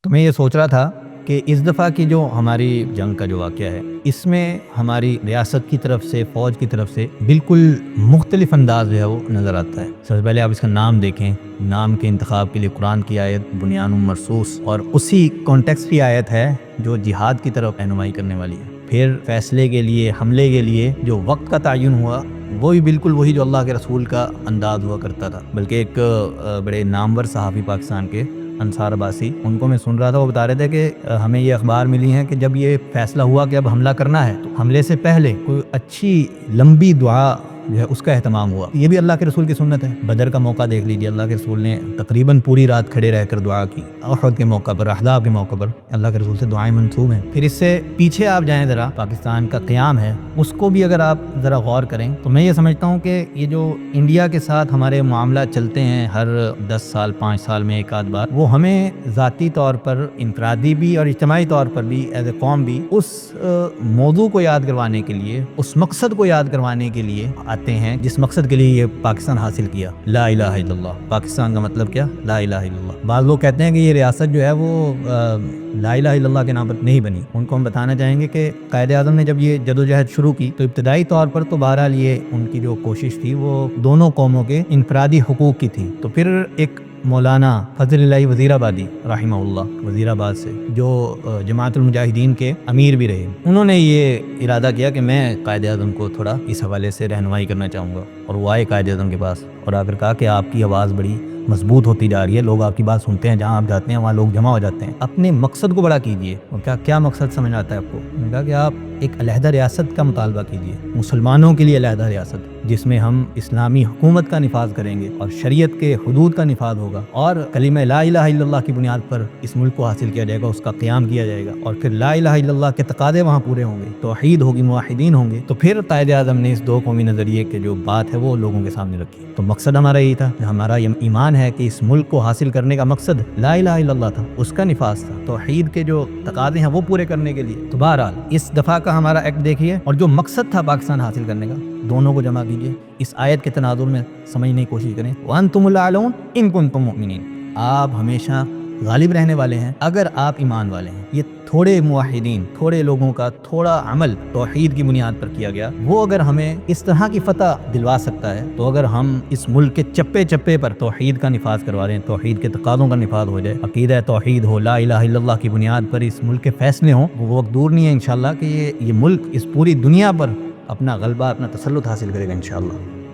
تو میں یہ سوچ رہا تھا کہ اس دفعہ کی جو ہماری جنگ کا جو واقعہ ہے، اس میں ہماری ریاست کی طرف سے، فوج کی طرف سے بالکل مختلف انداز جو ہے وہ نظر آتا ہے۔ سب سے پہلے آپ اس کا نام دیکھیں، نام کے انتخاب کے لیے قرآن کی آیت بنیان مرصوص، اور اسی کانٹیکسٹ کی آیت ہے جو جہاد کی طرف رہنمائی کرنے والی ہے۔ پھر فیصلے کے لیے، حملے کے لیے جو وقت کا تعین ہوا، وہ بھی بالکل وہی جو اللہ کے رسول کا انداز ہوا کرتا تھا۔ بلکہ ایک بڑے نامور صحافی پاکستان کے انصار عباسی، ان کو میں سن رہا تھا، وہ بتا رہے تھے کہ ہمیں یہ اخبار ملی ہیں کہ جب یہ فیصلہ ہوا کہ اب حملہ کرنا ہے تو حملے سے پہلے کوئی اچھی لمبی دعا جو ہے اس کا اہتمام ہوا۔ یہ بھی اللہ کے رسول کی سنت ہے۔ بدر کا موقع دیکھ لیجیے، اللہ کے رسول نے تقریباً پوری رات کھڑے رہ کر دعا کی۔ احد کے موقع پر، احزاب کے موقع پر اللہ کے رسول سے دعائیں منسوب ہیں۔ پھر اس سے پیچھے آپ جائیں ذرا، پاکستان کا قیام ہے، اس کو بھی اگر آپ ذرا غور کریں تو میں یہ سمجھتا ہوں کہ یہ جو انڈیا کے ساتھ ہمارے معاملات چلتے ہیں ہر 10 سال 5 سال میں ایک آدھ بار، وہ ہمیں ذاتی طور پر، انفرادی بھی اور اجتماعی طور پر بھی، ایز اے قوم بھی، اس موضوع کو یاد کروانے کے لیے، اس مقصد کو یاد کروانے کے لیے آتے ہیں جس مقصد کے لیے یہ پاکستان حاصل کیا، لا الہ الا اللہ۔ پاکستان کا مطلب کیا؟ لا الہ الا اللہ۔ بعض لوگ کہتے ہیں کہ یہ ریاست جو ہے وہ لا الہ الا اللہ کے نام پر نہیں بنی۔ ان کو ہم بتانا چاہیں گے کہ قائد اعظم نے جب یہ جدوجہد شروع کی تو ابتدائی طور پر تو بہرحال یہ ان کی جو کوشش تھی وہ دونوں قوموں کے انفرادی حقوق کی تھی۔ تو پھر ایک مولانا فضل اللہ وزیر آبادی رحمہ اللہ، وزیر آباد سے، جو جماعت المجاہدین کے امیر بھی رہے، انہوں نے یہ ارادہ کیا کہ میں قائد اعظم کو تھوڑا اس حوالے سے رہنمائی کرنا چاہوں گا، اور وہ آئے قائد اعظم کے پاس اور آ کر کہا کہ آپ کی آواز بڑی مضبوط ہوتی جا رہی ہے، لوگ آپ کی بات سنتے ہیں، جہاں آپ جاتے ہیں وہاں لوگ جمع ہو جاتے ہیں، اپنے مقصد کو بڑا کیجیے۔ اور کیا مقصد سمجھ آتا ہے آپ کو؟ انہوں نے کہا کہ آپ ایک علیحدہ ریاست کا مطالبہ کیجیے، مسلمانوں کے لیے علیحدہ ریاست، جس میں ہم اسلامی حکومت کا نفاذ کریں گے اور شریعت کے حدود کا نفاذ ہوگا، اور کلمہ لا الہ الا اللہ کی بنیاد پر اس ملک کو حاصل کیا جائے گا، اس کا قیام کیا جائے گا، اور پھر لا الہ الا اللہ کے تقاضے وہاں پورے ہوں گے، توحید ہوگی، موحدین ہوں گے۔ تو پھر قائد اعظم نے اس دو قومی نظریے کے جو بات ہے وہ لوگوں کے سامنے رکھی۔ تو مقصد ہمارا یہی تھا، ہمارا یہ ایمان ہے کہ اس ملک کو حاصل کرنے کا مقصد لا الہ الا اللہ تھا، اس کا نفاذ تھا، توحید کے جو تقاضے ہیں وہ پورے کرنے کے لیے۔ تو بہرحال اس دفعہ کا ہمارا ایکٹ دیکھیے، اور جو مقصد تھا پاکستان حاصل کرنے کا، دونوں کو جمع کیجیے، اس آیت کے تناظر میں سمجھنے کی کوشش کریں۔ وَأَنْتُمُ الْأَعْلَوْنَ إِن كُنتُم مُؤْمِنِينَ، آپ ہمیشہ غالب رہنے والے ہیں اگر آپ ایمان والے ہیں۔ یہ تھوڑے موحدین، تھوڑے لوگوں کا تھوڑا عمل توحید کی بنیاد پر کیا گیا، وہ اگر ہمیں اس طرح کی فتح دلوا سکتا ہے، تو اگر ہم اس ملک کے چپے چپے پر توحید کا نفاذ کروا رہے ہیں، توحید کے تقاضوں کا نفاذ ہو جائے، عقیدہ توحید ہو، لا الہ الا اللہ کی بنیاد پر اس ملک کے فیصلے ہوں، وہ وقت دور نہیں ہے انشاءاللہ کہ یہ ملک اس پوری دنیا پر اپنا غلبہ، اپنا تسلط حاصل کرے گا انشاءاللہ۔